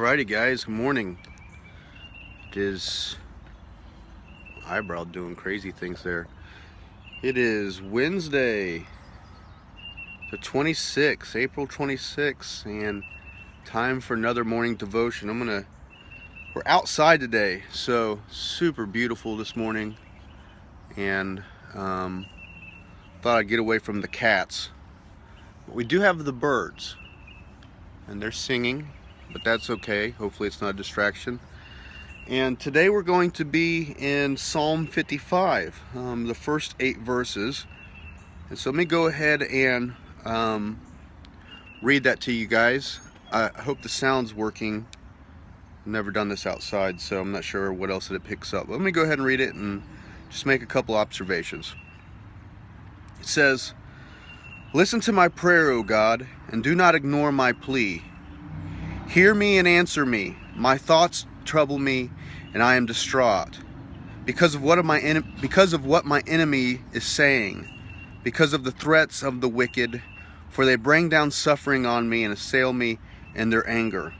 Alrighty guys, good morning. It is eyebrow doing crazy things there. It is Wednesday the 26th, April 26th, and time for another morning devotion. We're outside today, so super beautiful this morning, and thought I'd get away from the cats. But we do have the birds, and they're singing, but that's okay. Hopefully it's not a distraction. And today we're going to be in Psalm 55, the first 8 verses. And so let me go ahead and read that to you guys. I hope the sound's working. I've never done this outside, so I'm not sure what else it picks up. But let me go ahead and read it and just make a couple observations. It says, "Listen to my prayer, O God, and do not ignore my plea. Hear me and answer me. My thoughts trouble me, and I am distraught because of what my enemy is saying, because of the threats of the wicked, for they bring down suffering on me and assail me in their anger.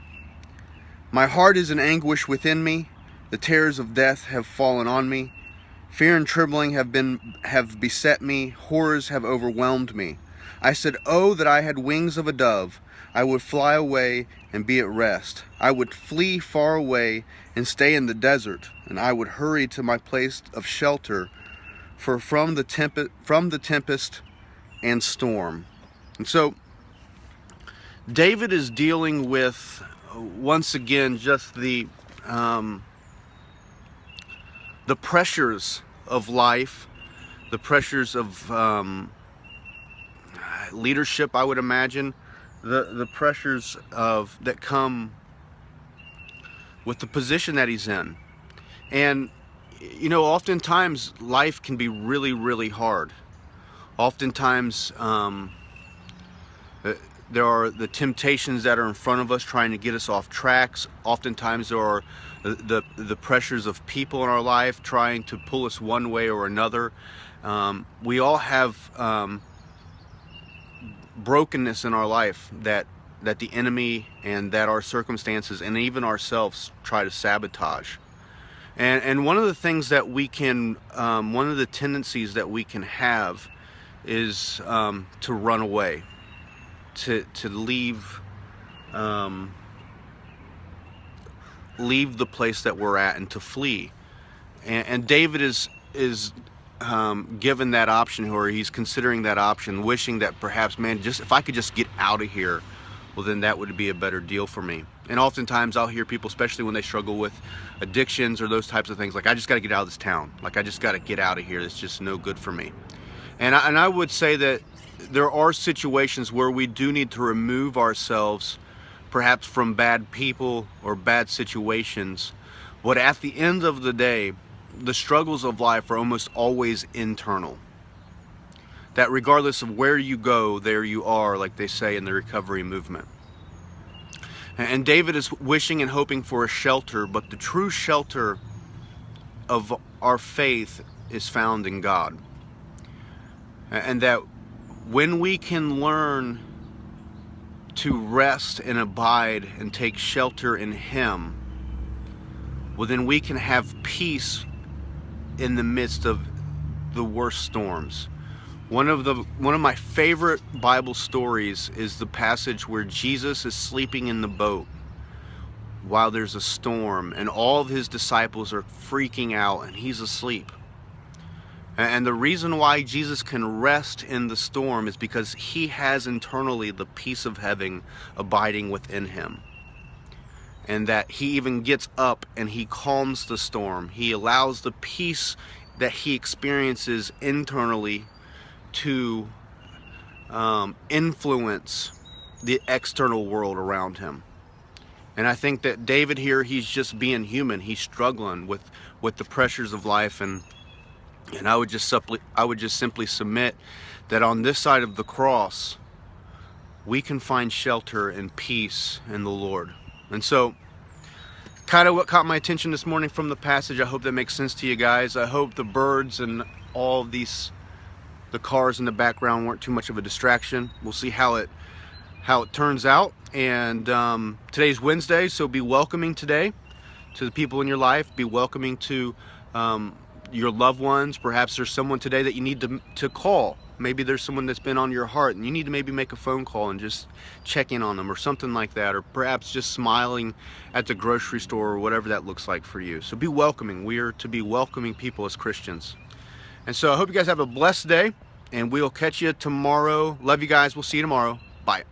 My heart is in anguish within me. The terrors of death have fallen on me. Fear and trembling have beset me. Horrors have overwhelmed me. I said, oh, that I had wings of a dove. I would fly away and be at rest. I would flee far away and stay in the desert, and I would hurry to my place of shelter, for from the tempest and storm." And so David is dealing with, once again, just the pressures of life, the pressures of leadership, I would imagine, the pressures that come with the position that he's in. And you know, oftentimes life can be really, really hard. Oftentimes there are the temptations that are in front of us trying to get us off tracks. Oftentimes there are the pressures of people in our life trying to pull us one way or another. We all have brokenness in our life that the enemy and that our circumstances and even ourselves try to sabotage. And one of the things that we can, one of the tendencies that we can have is to run away, to leave the place that we're at and to flee. And David is given that option, or he's considering that option, wishing that perhaps, man, just if I could just get out of here, well, then that would be a better deal for me. And oftentimes I'll hear people, especially when they struggle with addictions or those types of things, like, I just got to get out of this town. Like, I just got to get out of here. It's just no good for me. And I would say that there are situations where we do need to remove ourselves, perhaps from bad people or bad situations. But at the end of the day, the struggles of life are almost always internal. That regardless of where you go, there you are, like they say in the recovery movement. And David is wishing and hoping for a shelter, but the true shelter of our faith is found in God. And that when we can learn to rest and abide and take shelter in Him, well, then we can have peace in the midst of the worst storms. One of my favorite Bible stories is the passage where Jesus is sleeping in the boat while there's a storm, and all of His disciples are freaking out, and He's asleep. And the reason why Jesus can rest in the storm is because He has internally the peace of heaven abiding within Him. And that He even gets up and He calms the storm. He allows the peace that He experiences internally to influence the external world around Him. And I think that David here, he's just being human. He's struggling with the pressures of life, and I would just simply submit that on this side of the cross, we can find shelter and peace in the Lord. And so, kind of what caught my attention this morning from the passage, I hope that makes sense to you guys. I hope the birds and all of the cars in the background weren't too much of a distraction. We'll see how it how it turns out. And today's Wednesday, so be welcoming today to the people in your life. Be welcoming to your loved ones. Perhaps there's someone today that you need to call. Maybe there's someone that's been on your heart and you need to maybe make a phone call and just check in on them or something like that, or perhaps just smiling at the grocery store or whatever that looks like for you. So be welcoming. We are to be welcoming people as Christians. And so I hope you guys have a blessed day, and we'll catch you tomorrow. Love you guys. We'll see you tomorrow. Bye.